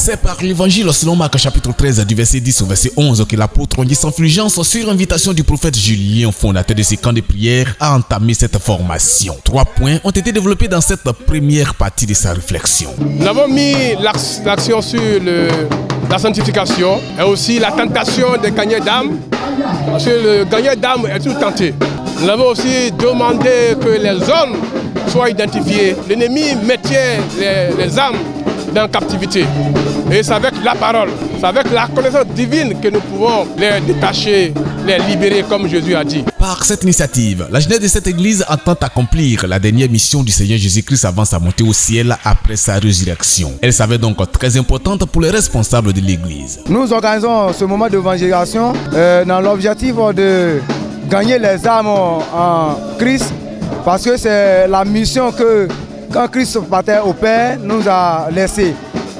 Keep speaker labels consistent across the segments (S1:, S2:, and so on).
S1: C'est par l'évangile selon Marc chapitre 13 du verset 10 au verset 11 que l'apôtre dit sans Fulgence, sur invitation du prophète Julien, fondateur de ces camps de prière, a entamé cette formation. 3 points ont été développés dans cette première partie de sa réflexion. Nous avons mis l'accent sur la sanctification et aussi la tentation des gagnants d'âme. Parce que le gagnant d'âme est tout tenté. Nous avons aussi demandé que les hommes soient identifiés. L'ennemi maintient les âmes dans captivité. Et c'est avec la parole, c'est avec la connaissance divine que nous pouvons les détacher, les libérer comme Jésus a dit. Par cette initiative, la jeunesse de cette église entend accomplir la dernière mission du Seigneur Jésus-Christ avant sa montée au ciel après sa résurrection. Elle s'avère donc très importante pour les responsables de l'église. Nous organisons ce moment d'évangélisation dans l'objectif de gagner les âmes en Christ, parce que c'est la mission que quand Christ partait au Père nous a laissé.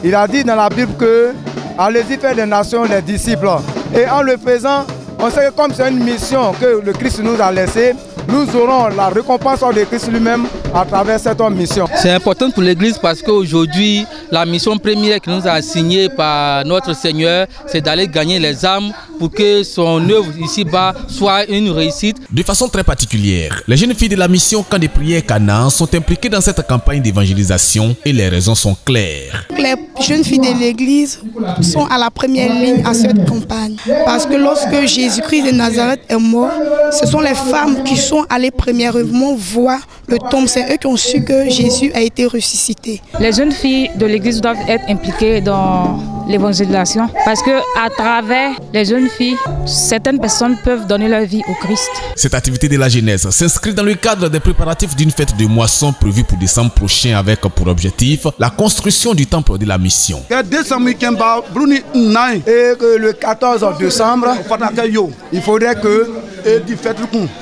S1: Il a dit dans la Bible que allez-y faire des nations les disciples. Et en le faisant, on sait que comme c'est une mission que le Christ nous a laissée, nous aurons la récompense de Christ lui-même à travers cette mission.
S2: C'est important pour l'Église parce qu'aujourd'hui, la mission première qui nous a assignée par notre Seigneur, c'est d'aller gagner les âmes pour que son œuvre ici-bas soit une réussite. De façon très particulière, les jeunes filles de la mission Camp de prière Canaan sont impliquées dans cette campagne d'évangélisation et les raisons sont claires.
S3: Les jeunes filles de l'Église sont à la première ligne à cette campagne. Parce que lorsque Jésus-Christ de Nazareth est mort, ce sont les femmes qui sont allées premièrement voir le tombe. C'est eux qui ont su que Jésus a été ressuscité.
S4: Les jeunes filles de l'Église doivent être impliquées dans l'évangélisation parce que à travers les jeunes filles, certaines personnes peuvent donner leur vie au Christ. Cette activité de la jeunesse s'inscrit dans le cadre des préparatifs d'une fête de moisson prévue pour décembre prochain avec pour objectif la construction du temple de la mission.
S5: Et que le 14 décembre, il faudrait que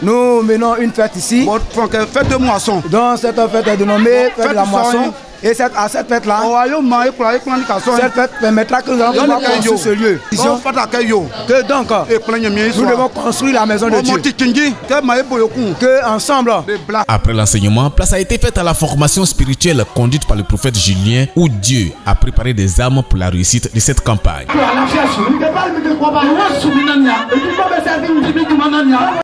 S5: nous menons une fête ici.
S6: Fête de moisson.
S5: Donc cette fête est dénommée fête de la moisson. Et à cette fête-là, cette fête permettra que nous allons pouvoir construire ce lieu. Que donc, nous devons construire la maison de Dieu. Que ensemble.
S1: Après l'enseignement, place a été faite à la formation spirituelle conduite par le prophète Julien, où Dieu a préparé des âmes pour la réussite de cette campagne.